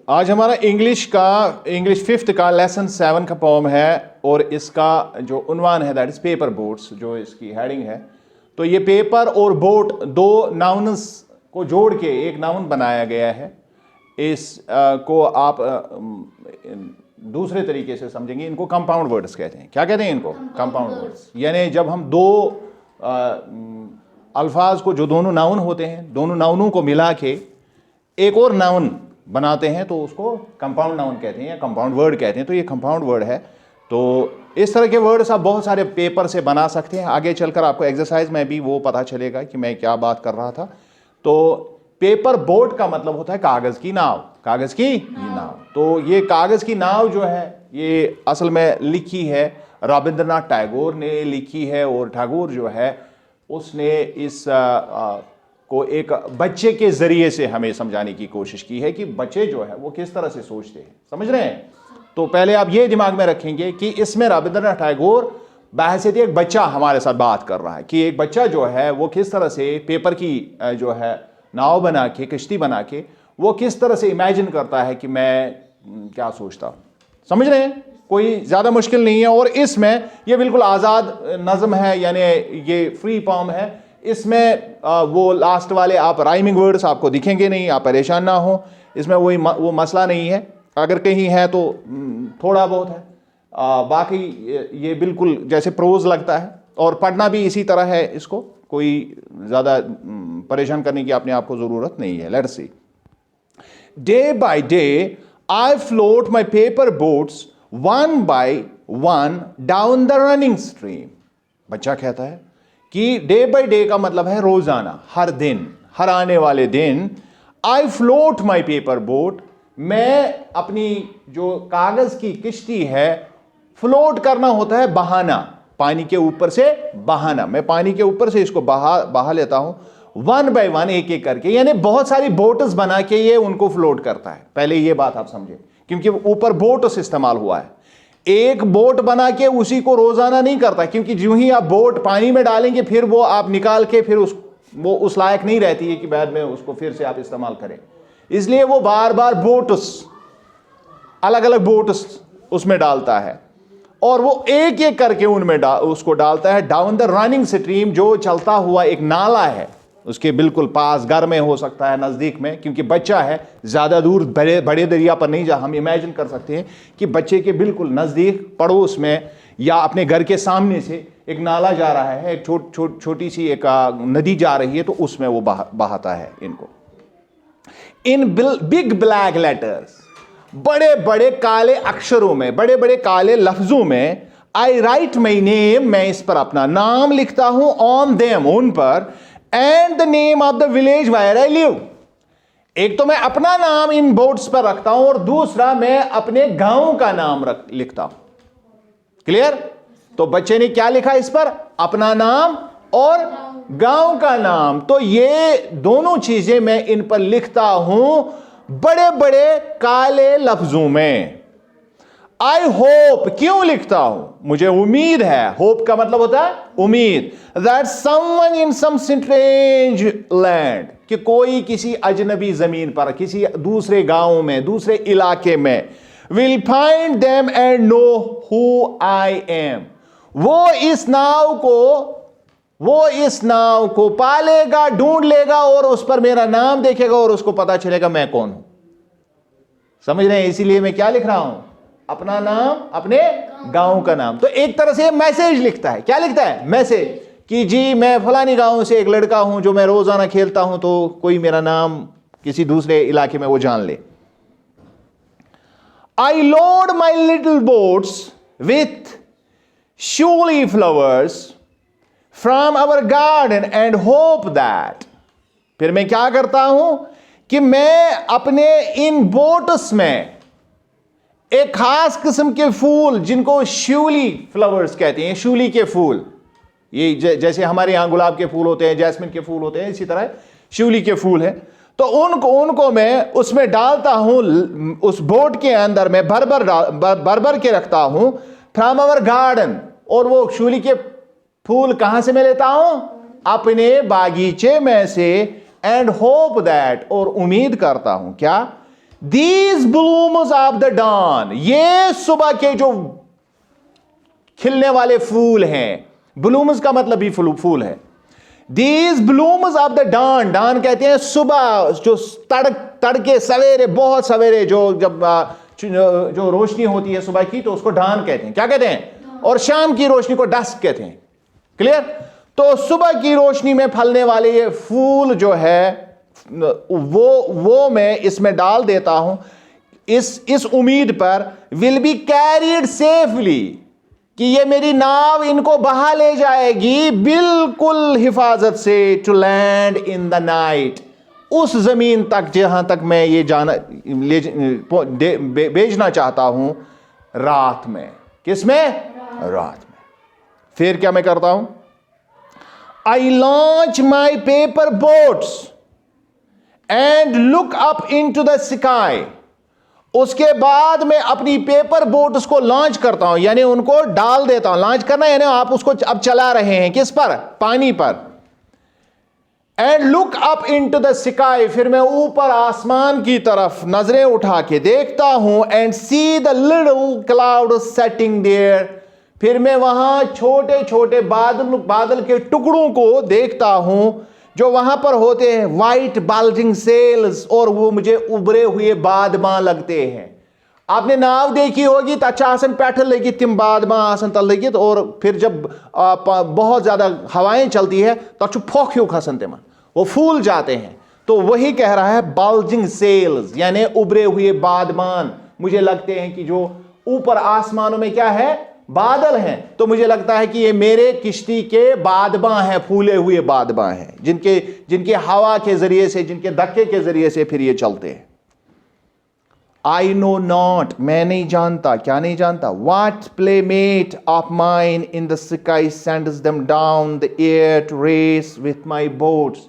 आज हमारा English fifth का लेसन 7 का पोम है और इसका जो उन्वान है दैट इज पेपर बोट्स, जो इसकी हेडिंग है। तो ये पेपर और बोट दो नाउन्स को जोड़ के एक नाउन बनाया गया है। इस को आप दूसरे तरीके से समझेंगे, इनको कंपाउंड वर्ड्स कहते हैं। क्या कहते हैं इनको? Compound words. यानी जब हम दो अल्फाज को, जो दोनों नाउन होते हैं, दोनों नाउनों को मिला के एक और नाउन बनाते हैं तो उसको कंपाउंड नाउन कहते हैं या कंपाउंड वर्ड कहते हैं। तो ये कंपाउंड वर्ड है। तो इस तरह के वर्ड्स आप बहुत सारे पेपर से बना सकते हैं। आगे चलकर आपको एक्सरसाइज में भी वो पता चलेगा कि मैं क्या बात कर रहा था। तो पेपर बोट का मतलब होता है कागज की नाव, कागज की नाव। तो ये कागज की नाव जो है ये असल में लिखी है रविंद्रनाथ टैगोर ने लिखी है। और टैगोर जो है उसने इस को एक बच्चे के जरिए से हमें समझाने की कोशिश की है कि बच्चे जो है वो किस तरह से सोचते हैं। समझ रहे हैं? तो पहले आप ये दिमाग में रखेंगे कि इसमें रविंद्रनाथ टैगोर बहैसियत एक बच्चा हमारे साथ बात कर रहा है कि एक बच्चा जो है वो किस तरह से पेपर की जो है नाव बना के, कश्ती बना के, वो किस तरह से इमेजिन करता है कि मैं क्या सोचता हूँ। समझ रहे हैं? कोई ज़्यादा मुश्किल नहीं है। और इसमें ये बिल्कुल आज़ाद नज़म है, यानी ये फ्री पॉम है। इसमें वो लास्ट वाले आप राइमिंग वर्ड्स आपको दिखेंगे नहीं, आप परेशान ना हो। इसमें वो मसला नहीं है, अगर कहीं है तो थोड़ा बहुत है। बाकी ये बिल्कुल जैसे प्रोज लगता है और पढ़ना भी इसी तरह है। इसको कोई ज़्यादा परेशान करने की अपने आप को ज़रूरत नहीं है। Let's see. Day by day I float my paper boats one by one down the running stream. बच्चा कहता है कि डे बाय डे का मतलब है रोजाना, हर दिन, हर आने वाले दिन। आई फ्लोट माई पेपर बोट, मैं अपनी जो कागज की किश्ती है, फ्लोट करना होता है बहाना, पानी के ऊपर से बहाना। मैं पानी के ऊपर से इसको बहा लेता हूं वन बाय वन, एक एक करके। यानी बहुत सारी बोट्स बना के ये उनको फ्लोट करता है। पहले ये बात आप समझे, क्योंकि ऊपर बोट्स इस्तेमाल हुआ है। एक बोट बना के उसी को रोजाना नहीं करता, क्योंकि जो ही आप बोट पानी में डालेंगे फिर वो आप निकाल के फिर वो उस लायक नहीं रहती है कि बाद में उसको फिर से आप इस्तेमाल करें। इसलिए वो बार बार बोट्स, अलग अलग बोट्स उसमें डालता है और वो एक एक करके उनमें उसको डालता है डाउन द रनिंग स्ट्रीम, जो चलता हुआ एक नाला है उसके बिल्कुल पास, घर में हो सकता है, नज़दीक में, क्योंकि बच्चा है, ज़्यादा दूर बड़े दरिया पर नहीं जा। हम इमेजिन कर सकते हैं कि बच्चे के बिल्कुल नज़दीक, पड़ोस में या अपने घर के सामने से एक नाला जा रहा है, एक छोटी सी एक नदी जा रही है, तो उसमें वो बहाता है इनको। इन बिग ब्लैक लेटर्स, बड़े बड़े काले अक्षरों में, बड़े बड़े काले लफ्जों में, आई राइट माई नेम, मैं इस पर अपना नाम लिखता हूं, ऑन देम, उन पर, and the name of the village where I live. एक तो मैं अपना नाम इन बोर्ड्स पर रखता हूं और दूसरा मैं अपने गांव का नाम लिखता हूं। क्लियर? तो बच्चे ने क्या लिखा इस पर? अपना नाम और गांव का नाम। तो ये दोनों चीजें मैं इन पर लिखता हूं बड़े बड़े काले लफ्जों में। आई होप, क्यों लिखता हूं? मुझे उम्मीद है। होप का मतलब होता है उम्मीद। That someone in some strange land, कि कोई किसी अजनबी जमीन पर, किसी दूसरे गांव में, दूसरे इलाके में, will find them and know who I am, वो इस नाव को पालेगा, ढूंढ लेगा और उस पर मेरा नाम देखेगा और उसको पता चलेगा मैं कौन हूं। समझ रहे हैं? इसीलिए मैं क्या लिख रहा हूं? अपना नाम, अपने गांव का नाम। तो एक तरह से मैसेज लिखता है। क्या लिखता है? मैसेज, कि जी मैं फलानी गांव से एक लड़का हूं जो मैं रोजाना खेलता हूं, तो कोई मेरा नाम किसी दूसरे इलाके में वो जान ले। I load my little boats with shiuli flowers from our garden and hope that, फिर मैं क्या करता हूं कि मैं अपने इन बोट्स में एक खास किस्म के फूल, जिनको शूली फ्लावर्स कहते हैं, शूली के फूल, ये जैसे हमारे यहां गुलाब के फूल होते हैं, जैस्मिन के फूल होते हैं, इसी तरह शूली के फूल हैं। तो उनको मैं उसमें डालता हूं, उस बोट के अंदर मैं भर के रखता हूं, फ्रॉम आवर गार्डन। और वो शूली के फूल कहां से मैं लेता हूं? अपने बागीचे में से। एंड होप दैट, और उम्मीद करता हूं क्या? These blooms of the dawn, ये सुबह के जो खिलने वाले फूल हैं, ब्लूम्स का मतलब भी फूल है। These blooms of the dawn, dawn कहते हैं सुबह, जो तड़के सवेरे, बहुत सवेरे जो जब जो रोशनी होती है सुबह की, तो उसको डॉन कहते हैं। क्या कहते हैं? और शाम की रोशनी को डस्क कहते हैं। क्लियर? तो सुबह की रोशनी में फलने वाले ये फूल जो है वो मैं इसमें डाल देता हूं, इस उम्मीद पर, विल बी कैरिड सेफली, कि ये मेरी नाव इनको बहा ले जाएगी बिल्कुल हिफाजत से, to land in the night, उस जमीन तक जहां तक मैं ये भेजना चाहता हूं, रात में। किस में? रात में। फिर क्या मैं करता हूं? I launch my paper boats and look up into the sky, उसके बाद मैं अपनी पेपर बोट उसको लॉन्च करता हूं, यानी उनको डाल देता हूं। लॉन्च करना यानी आप उसको अब चला रहे हैं, किस पर? पानी पर। And look up into the sky, फिर मैं ऊपर आसमान की तरफ नजरें उठा के देखता हूं, and see the little cloud setting there, फिर मैं वहां छोटे छोटे बादल के टुकड़ों को देखता हूं जो वहां पर होते हैं, वाइट बाल्जिंग सेल्स, और वो मुझे उभरे हुए बादमां लगते हैं। आपने नाव देखी होगी, तचा आसन पैठल लगी, तिम बादमां आसन तल लगी, तो और फिर जब बहुत ज्यादा हवाएं चलती है तो फोक्यू खसन तिम, वो फूल जाते हैं। तो वही कह रहा है, बाल्जिंग सेल्स यानी उभरे हुए बादमान मुझे लगते हैं कि जो ऊपर आसमानों में क्या है? बादल हैं। तो मुझे लगता है कि ये मेरे किश्ती के बादमां हैं, फूले हुए बादमां हैं, जिनके हवा के जरिए से, जिनके धक्के के जरिए से फिर ये चलते हैं। आई नो नॉट, मैं नहीं जानता। क्या नहीं जानता? What playmate of mine in the sky sends them down the air to race with my boats,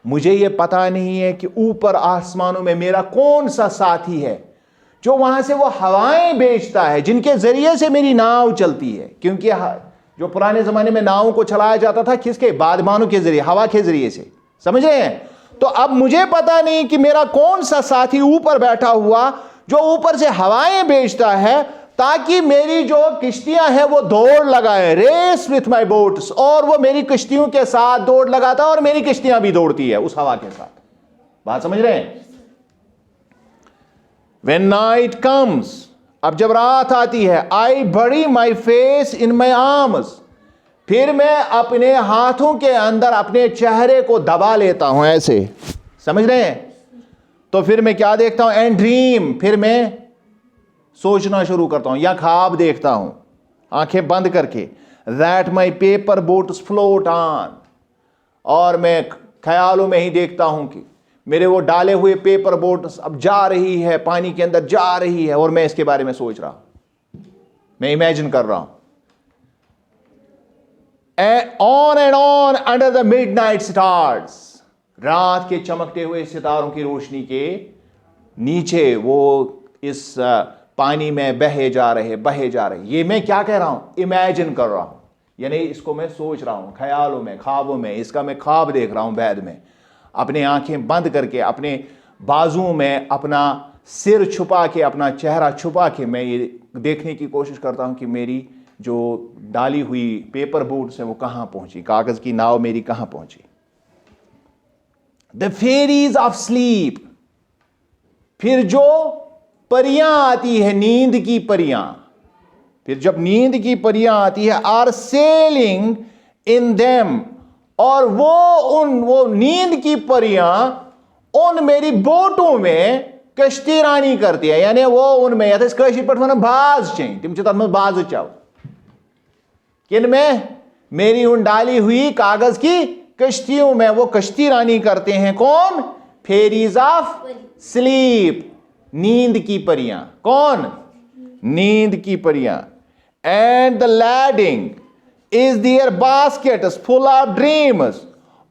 मुझे ये पता नहीं है कि ऊपर आसमानों में मेरा कौन सा साथी है जो वहां से वो हवाएं भेजता है, जिनके जरिए से मेरी नाव चलती है। क्योंकि जो पुराने जमाने में नावों को चलाया जाता था, किसके? बादमानों के जरिए, हवा के जरिए से। समझ रहे हैं? तो अब मुझे पता नहीं कि मेरा कौन सा साथी ऊपर बैठा हुआ जो ऊपर से हवाएं भेजता है, ताकि मेरी जो किश्तियां हैं वो दौड़ लगाए, रेस विथ माई बोट्स, और वो मेरी किश्तियों के साथ दौड़ लगाता है और मेरी किश्तियां भी दौड़ती है उस हवा के साथ। बात समझ रहे हैं? When night comes, अब जब रात आती है, I bury my face in my arms, फिर मैं अपने हाथों के अंदर अपने चेहरे को दबा लेता हूं ऐसे। समझ रहे हैं? तो फिर मैं क्या देखता हूं? एंड ड्रीम, फिर मैं सोचना शुरू करता हूं या ख्वाब देखता हूं आंखें बंद करके, that my paper boats float on, और मैं ख्यालों में ही देखता हूं कि मेरे वो डाले हुए पेपर बोट अब जा रही है, पानी के अंदर जा रही है, और मैं इसके बारे में सोच रहा हूं, मैं इमेजिन कर रहा हूं। On and on under the midnight stars, रात के चमकते हुए सितारों की रोशनी के नीचे वो इस पानी में बहे जा रहे। ये मैं क्या कह रहा हूं? इमेजिन कर रहा हूं, यानी इसको मैं सोच रहा हूं ख्यालों में, ख्वाबों में, इसका मैं ख्वाब देख रहा हूं बैद में, अपने आंखें बंद करके, अपने बाजुओं में अपना सिर छुपा के, अपना चेहरा छुपा के मैं ये देखने की कोशिश करता हूं कि मेरी जो डाली हुई पेपर बोट्स है वो कहां पहुंची, कागज की नाव मेरी कहां पहुंची। द फेरीज ऑफ स्लीप, फिर जो परियां आती है, नींद की परियां, फिर जब नींद की परियां आती है, आर सेलिंग इन देम, और वो नींद की परियां उन मेरी बोटों में कश्ती रानी करती है, यानी वो उनमें या पे बाज चाहिए, तुम तथ में बाज चाव, किन में? मेरी उन डाली हुई कागज की कश्तियों में वो कश्ती रानी करते हैं। कौन? फेरीज ऑफ स्लीप, नींद की परियां। कौन? नींद की परियां। And the lading is their baskets full of dreams,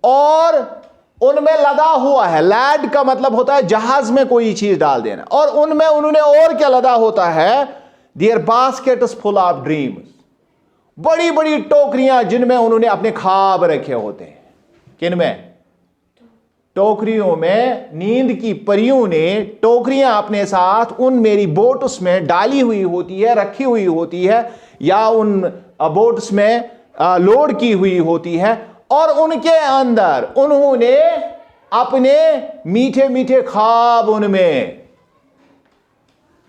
और उनमें लदा हुआ है, लैड का मतलब होता है जहाज में कोई चीज डाल देना, और उनमें उन्होंने और क्या लदा होता है? Their baskets full of dreams, बड़ी बड़ी टोकरियां जिनमें उन्होंने अपने ख्वाब रखे होते हैं। किनमें? टोकरियों में नींद की परियों ने टोकरियां अपने साथ उन मेरी बोट्स में डाली हुई होती है, रखी हुई होती है, या उन बोट्स में लोड की हुई होती है, और उनके अंदर उन्होंने अपने मीठे मीठे ख्वाब उनमें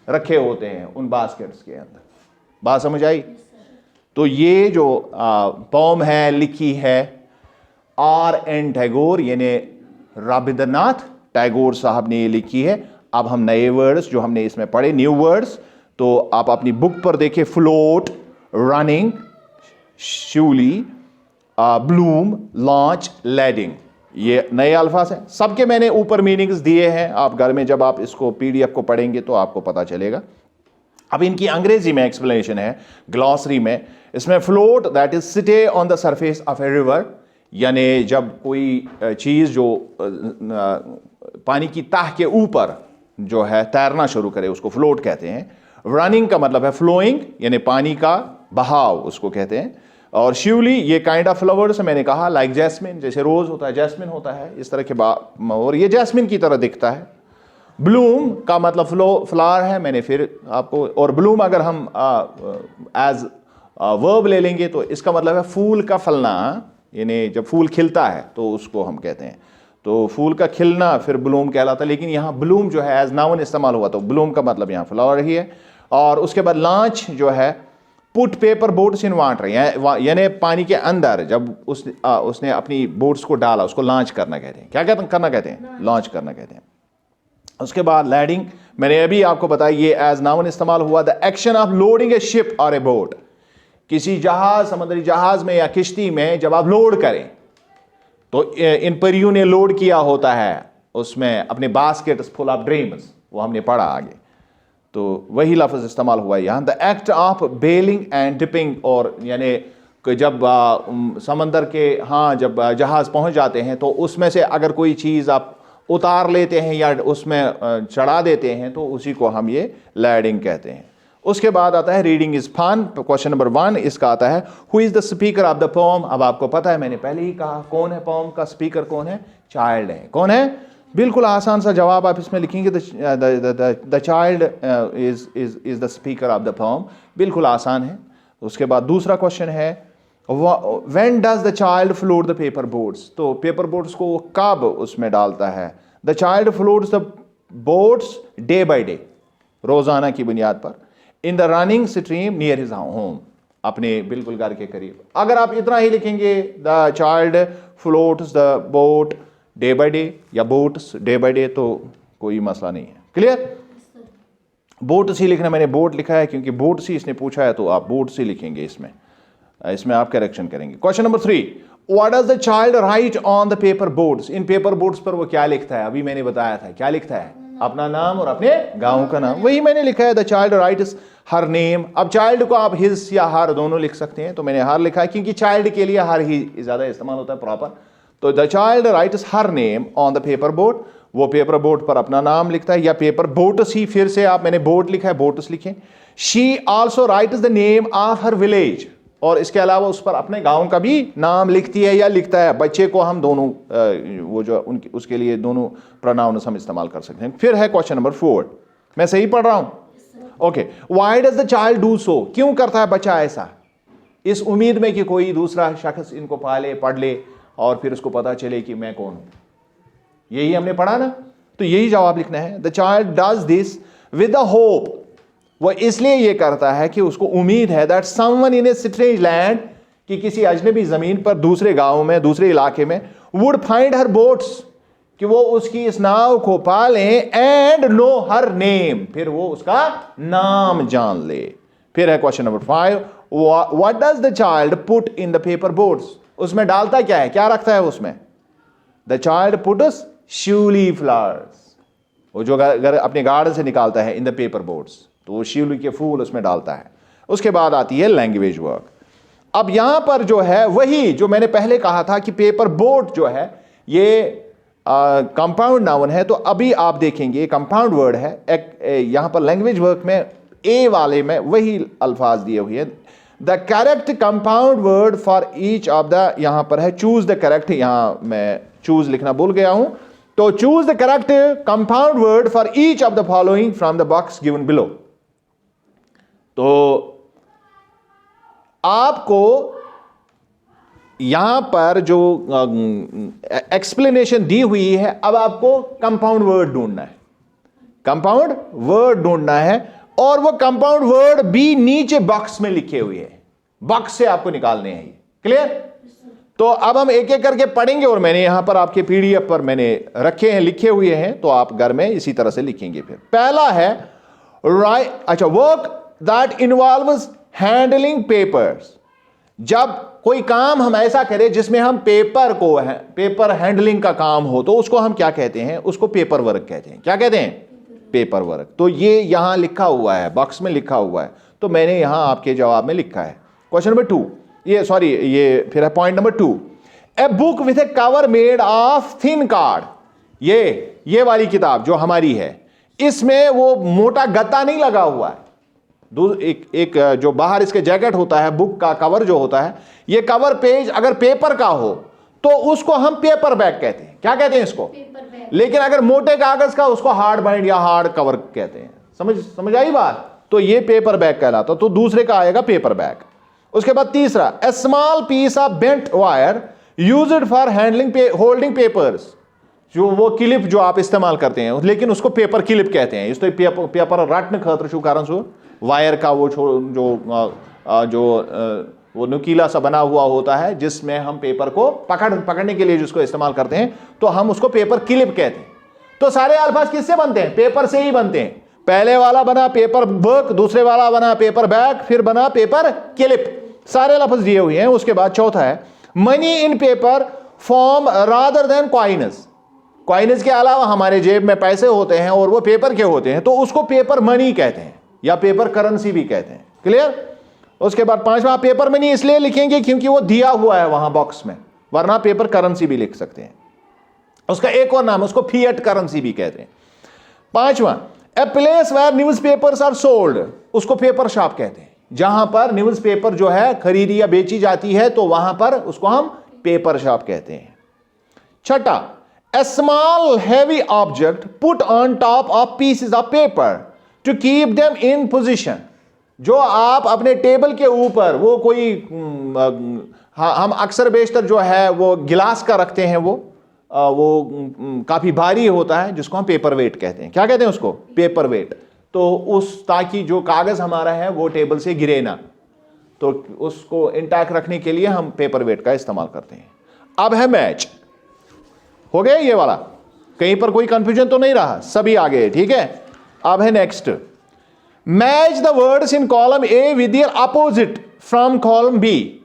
रखे होते हैं, उन बास्केट्स के अंदर। बात समझ आई? तो ये जो पोम है, लिखी है R.N. टैगोर, यानी रविंद्रनाथ टैगोर साहब ने ये लिखी है। अब हम नए वर्ड्स जो हमने इसमें पढ़े, न्यू वर्ड्स, तो आप अपनी बुक पर देखिए। Float, running, shiuli, bloom, launch, landing, ये नए अल्फाज हैं। सबके मैंने ऊपर मीनिंग्स दिए हैं, आप घर में जब आप इसको PDF को पढ़ेंगे तो आपको पता चलेगा। अब इनकी अंग्रेजी में एक्सप्लेनेशन है ग्लॉसरी में। इसमें float that is setae on the surface of a river, यानी जब कोई चीज़ जो पानी की तह के ऊपर जो है तैरना शुरू करे उसको फ्लोट कहते हैं। रनिंग का मतलब है फ्लोइंग, यानी पानी का बहाव उसको कहते हैं। और शिवली, ये काइंड ऑफ फ्लावर्स मैंने कहा, लाइक जैस्मिन, जैसे रोज होता है जैस्मिन होता है, इस तरह के और ये जैस्मिन की तरह दिखता है। ब्लूम का मतलब फ्लावर है, मैंने फिर आपको, और ब्लूम अगर हम एज वर्ब ले लेंगे तो इसका मतलब है फूल का फलना, यानी जब फूल खिलता है तो उसको हम कहते हैं। तो फूल का खिलना फिर ब्लूम कहलाता है, लेकिन यहाँ ब्लूम जो है एज नाउन इस्तेमाल हुआ, तो ब्लूम का मतलब यहाँ फ्लावर ही है। और उसके बाद लॉन्च जो है, put paper boats in water, यानी पानी के अंदर जब उसने अपनी बोट्स को डाला, उसको लॉन्च करना कहते हैं। क्या करना कहते हैं? लॉन्च करना कहते हैं। उसके बाद लैडिंग, मैंने अभी आपको बताया ये एज नाउन इस्तेमाल हुआ। The action of loading A ship और ए बोट, किसी जहाज, समुद्री जहाज में या किश्ती में जब आप लोड करें तो इन परियों ने लोड किया होता है उसमें अपने बास्केट्स फुल ऑफ ड्रीम्स, वो हमने पढ़ा आगे, तो वही लफ्ज़ इस्तेमाल हुआ यहाँ। The act of bailing and dipping, और यानी जब समंदर के जब जहाज़ पहुँच जाते हैं तो उसमें से अगर कोई चीज़ आप उतार लेते हैं या उसमें चढ़ा देते हैं तो उसी को हम ये लैडिंग कहते हैं। उसके बाद आता है reading is fun, question number 1 इसका आता है who is the speaker of the poem. अब आपको पता है, मैंने पहले ही कहा कौन है पोम का स्पीकर, कौन है? चाइल्ड है। कौन है? बिल्कुल आसान सा जवाब आप इसमें लिखेंगे, the child is the speaker of the pome, बिल्कुल आसान है। उसके बाद दूसरा क्वेश्चन है when does the child float the paper boats, तो पेपर बोट्स को कब उसमें डालता है? The child floats the boats day by day, रोजाना की बुनियाद पर, in the running stream near his home, अपने बिल्कुल घर के करीब। अगर आप इतना ही लिखेंगे the child floats the boat day by day या बोट्स डे बाय डे, तो कोई मसला नहीं है। क्लियर? बोट्स ही लिखना, मैंने बोट लिखा है क्योंकि बोट्स ही इसने पूछा है, तो आप बोट्स ही लिखेंगे इसमें आप करेक्शन करेंगे। Question number 3, what does the child right on the paper boats, in paper boats पर वो क्या लिखता है? अभी मैंने बताया था क्या लिखता है, अपना नाम और अपने गांव का नाम, वही मैंने लिखा है। The child rights her name, अब चाइल्ड को आप हिज या हर दोनों लिख सकते हैं, तो मैंने हर लिखा है क्योंकि चाइल्ड के लिए हर ही ज्यादा इस्तेमाल होता है प्रॉपर। तो the child rights her name on the paper boat, वो पेपर बोट पर अपना नाम लिखता है, या पेपर बोट्स ही, फिर से आप, मैंने बोट लिखा है बोट्स लिखें। She also rights the name of her village, और इसके अलावा उस पर अपने गांव का भी नाम लिखती है या लिखता है। बच्चे को हम दोनों वो जो उनकी उसके लिए दोनों प्रोनाउंस हम इस्तेमाल कर सकते हैं। फिर है क्वेश्चन नंबर 4, मैं सही पढ़ रहा हूं? Okay, why does the child do so, क्यों करता है बच्चा ऐसा? इस उम्मीद में कि कोई दूसरा शख्स इनको पाले, पढ़ ले और फिर उसको पता चले कि मैं कौन हूं। यही हमने पढ़ा ना, तो यही जवाब लिखना है। The child does this with the hope, वो इसलिए ये करता है कि उसको उम्मीद है that someone in a strange land, कि किसी अजनबी जमीन पर, दूसरे गांव में, दूसरे इलाके में, वुड फाइंड हर बोट्स, कि वो उसकी इस नाव को पाले, एंड नो हर नेम, फिर वो उसका नाम जान ले। फिर है question number 5, what does the child put in the paper boats, उसमें डालता क्या है, क्या रखता है उसमें? The child puts Shivli flowers, वो जो अपने गार्डन से निकालता है इन द पेपर बोट्स, तो वो शिवली के फूल उसमें डालता है। उसके बाद आती है लैंग्वेज वर्क। अब यहां पर जो है वही जो मैंने पहले कहा था कि पेपर बोट जो है ये कंपाउंड नाउन है, तो अभी आप देखेंगे कंपाउंड वर्ड है। यहां पर लैंग्वेज वर्क में ए वाले में वही अल्फाज दिए हुए हैं। The correct compound word for each of the, यहां पर है चूज द करेक्ट, यहां मैं चूज लिखना भूल गया हूं, तो choose the correct compound word for each of the following from the box given below. तो आपको यहां पर जो एक्सप्लेनेशन दी हुई है, अब आपको कंपाउंड वर्ड ढूंढना है, कंपाउंड वर्ड ढूंढना है, और वो कंपाउंड वर्ड भी नीचे बॉक्स में लिखे हुए हैं, बॉक्स से आपको निकालने हैं। क्लियर? तो अब हम एक एक करके पढ़ेंगे, और मैंने यहां पर आपके पीडीएफ पर मैंने रखे हैं, लिखे हुए हैं, तो आप घर में इसी तरह से लिखेंगे। फिर पहला है work that involves handling papers. जब कोई काम हम ऐसा करें जिसमें हम पेपर हैंडलिंग का काम हो, तो उसको हम क्या कहते हैं? उसको पेपर वर्क कहते हैं। क्या कहते हैं? Paper work. तो ये यहां लिखा हुआ है, बॉक्स में लिखा हुआ है, तो मैंने यहां आपके जवाब में लिखा है। क्वेश्चन नंबर 2, ये फिर है point number 2, a book with A cover made of thin card. ये वाली किताब जो हमारी है, इसमें वो मोटा गत्ता नहीं लगा हुआ है। एक जो बाहर इसके जैकेट होता है, बुक का कवर जो होता है, ये कवर पेज अगर पेपर का हो तो उसको हम पेपर बैग कहते हैं। क्या कहते हैं इसको? लेकिन अगर मोटे कागज का, उसको हार्ड बाइंड या हार्ड कवर कहते हैं। समझ आई बात? तो ये पेपर बैग कहलाता, तो दूसरे का आएगा पेपर बैग। उसके बाद तीसरा, a small piece of bent wire used for holding papers. जो वो क्लिप जो आप इस्तेमाल करते हैं, लेकिन उसको पेपर क्लिप कहते हैं। इस तो पेपर रटने खतर छू कारण सो वायर का वो वो नुकीला सा बना हुआ होता है, जिसमें हम पेपर को पकड़ने के लिए जिसको इस्तेमाल करते हैं, तो हम उसको पेपर क्लिप कहते हैं। तो सारे अल्फाज किससे बनते हैं? पेपर से ही बनते हैं। पहले वाला बना पेपर बुक, दूसरे वाला बना पेपर बैग, फिर बना पेपर क्लिप। सारे लफ्ज दिए हुए हैं। उसके बाद चौथा है money in paper form rather than coins. Coins के अलावा हमारे जेब में पैसे होते हैं और वो पेपर के होते हैं, तो उसको पेपर मनी कहते हैं या पेपर करेंसी भी कहते हैं। क्लियर? उसके बाद पांचवा, पेपर मनी इसलिए लिखेंगे क्योंकि वो दिया हुआ है वहां बॉक्स में, वरना पेपर करेंसी भी लिख सकते हैं। उसका एक और नाम, उसको फिएट करेंसी भी कहते हैं। पांचवा, a place where newspapers are sold, उसको पेपर शॉप कहते हैं। जहां पर न्यूज पेपर जो है खरीदी या बेची जाती है, तो वहां पर उसको हम पेपर शॉप कहते हैं। छठा, a small heavy object put on top of pieces of paper to keep them in position. जो आप अपने टेबल के ऊपर वो कोई हम अक्सर बेशतर जो है वो गिलास का रखते हैं, वो काफी भारी होता है, जिसको हम पेपर वेट कहते हैं। क्या कहते हैं उसको? Paperweight. तो ताकि जो कागज हमारा है वो टेबल से गिरे ना, तो उसको इंटैक्ट रखने के लिए हम पेपर वेट का इस्तेमाल करते हैं। अब है मैच। हो गया ये वाला? कहीं पर कोई कंफ्यूजन तो नहीं रहा? सभी आ गए? ठीक है। अब है next, match the words in column A with their opposite from column B.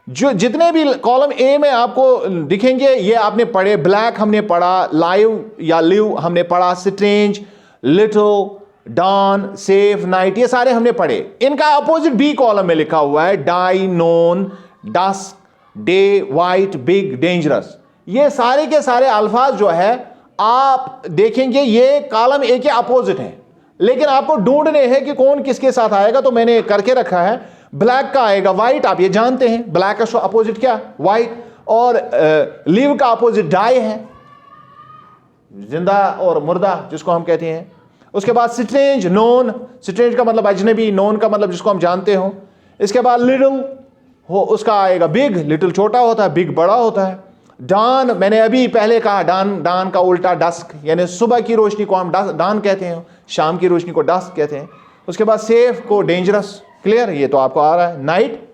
जो जितने भी कॉलम ए में आपको दिखेंगे, ये आपने पढ़े। ब्लैक हमने पढ़ा, लाइव या लिव हमने पढ़ा, strange, little, dawn, safe, night, ये सारे हमने पढ़े। इनका अपोजिट बी कॉलम में लिखा हुआ है die, known, dusk, day, white, big, dangerous. ये सारे के सारे अल्फाज जो है आप देखेंगे ये कॉलम ए के अपोजिट हैं, लेकिन आपको ढूंढने हैं कि कौन किसके साथ आएगा। तो मैंने करके रखा है, ब्लैक का आएगा वाइट, आप ये जानते हैं। ब्लैक का अपोजिट क्या? वाइट। और लिव का अपोजिट डाई है, जिंदा और मुर्दा जिसको हम कहते हैं। उसके बाद स्ट्रेंज, नोन, स्ट्रेंज का मतलब अजनबी, नोन का मतलब जिसको हम जानते हो। इसके बाद लिटिल हो, उसका आएगा बिग, लिटिल छोटा होता है, बिग बड़ा होता है। डान, मैंने अभी पहले कहा, डान का उल्टा डस्क, यानी सुबह की रोशनी को हम डान कहते हैं, शाम की रोशनी को डस्क कहते हैं। उसके बाद सेफ को डेंजरस। क्लियर? ये तो आपको आ रहा है। Night,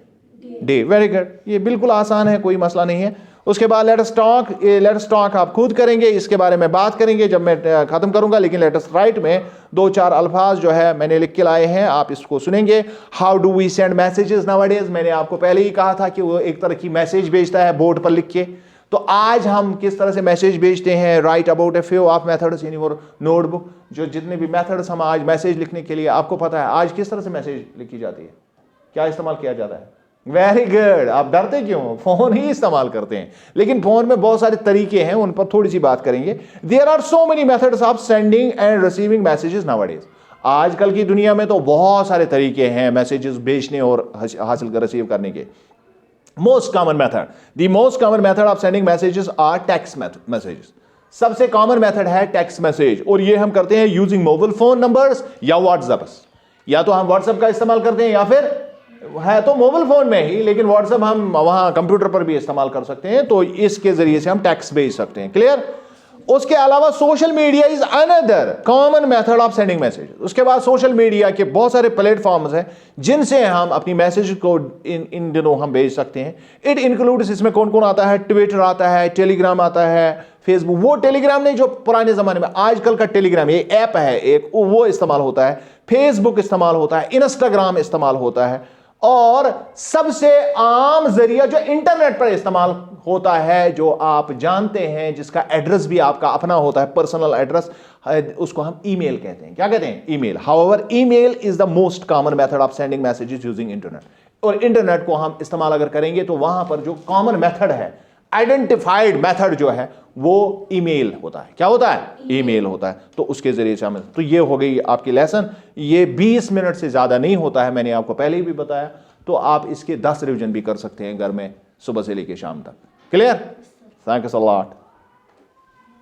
day. वेरी गुड, ये बिल्कुल आसान है, कोई मसला नहीं है। उसके बाद लेट अस टॉक, ये लेट अस टॉक आप खुद करेंगे, इसके बारे में बात करेंगे जब मैं खत्म करूंगा। लेकिन लेट अस राइट में 2-4 अल्फाज जो है मैंने लिख के लाए हैं, आप इसको सुनेंगे। How do we send messages nowadays, मैंने आपको पहले ही कहा था कि वो एक तरह की मैसेज भेजता है बोर्ड पर लिख के। तो आज हम किस तरह से मैसेज भेजते हैं, right about a few of methods in your notebook. जो जितने भी मेथड्स हम आज मैसेज लिखने के लिए, आपको पता है आज किस तरह से मैसेज लिखी जाती है, क्या इस्तेमाल किया जाता है? Very good. आप डरते क्यों? फोन ही इस्तेमाल करते हैं, लेकिन फोन में बहुत सारे तरीके हैं, उन पर थोड़ी सी बात करेंगे। There are so many methods of sending and receiving messages nowadays. आजकल की दुनिया में तो बहुत सारे तरीके हैं मैसेजेस भेजने और हासिल कर रिसीव करने के। Most common method of sending messages are text messages. सबसे कॉमन मेथड है टेक्स्ट मैसेज, और ये हम करते हैं यूजिंग मोबाइल फोन नंबर्स या व्हाट्सएप। या तो हम व्हाट्सएप का इस्तेमाल करते हैं या फिर है तो मोबाइल फोन में ही, लेकिन व्हाट्सएप हम वहां कंप्यूटर पर भी इस्तेमाल कर सकते हैं, तो इसके जरिए से हम टेक्स्ट भेज सकते हैं। क्लियर? उसके अलावा social media is another common method of sending message. उसके बाद सोशल मीडिया के बहुत सारे प्लेटफॉर्म्स हैं जिनसे हम अपनी मैसेज को इन दिनों हम भेज सकते हैं। इट इंक्लूड्स, इसमें कौन कौन आता है? ट्विटर आता है, टेलीग्राम आता है, फेसबुक, वो टेलीग्राम नहीं जो पुराने जमाने में, आजकल का टेलीग्राम ये ऐप है एक, वो इस्तेमाल होता है, फेसबुक इस्तेमाल होता है, इंस्टाग्राम इस्तेमाल होता है, और सबसे आम जरिया जो इंटरनेट पर इस्तेमाल होता है, जो आप जानते हैं, जिसका एड्रेस भी आपका अपना होता है, पर्सनल एड्रेस, उसको हम ईमेल कहते हैं। क्या कहते हैं? Email. However email is the most common method of sending messages using internet. और इंटरनेट को हम इस्तेमाल अगर करेंगे तो वहां पर जो कॉमन मेथड है, आइडेंटिफाइड मेथड जो है, वो ईमेल होता है। क्या होता है? ईमेल होता है। तो उसके जरिए से हमें, तो ये हो गई आपकी लेसन। ये 20 मिनट से ज्यादा नहीं होता है, मैंने आपको पहले ही भी बताया। तो आप इसके 10 रिवीजन भी कर सकते हैं घर में, सुबह से लेकर शाम तक। Clear? Thank you so lot.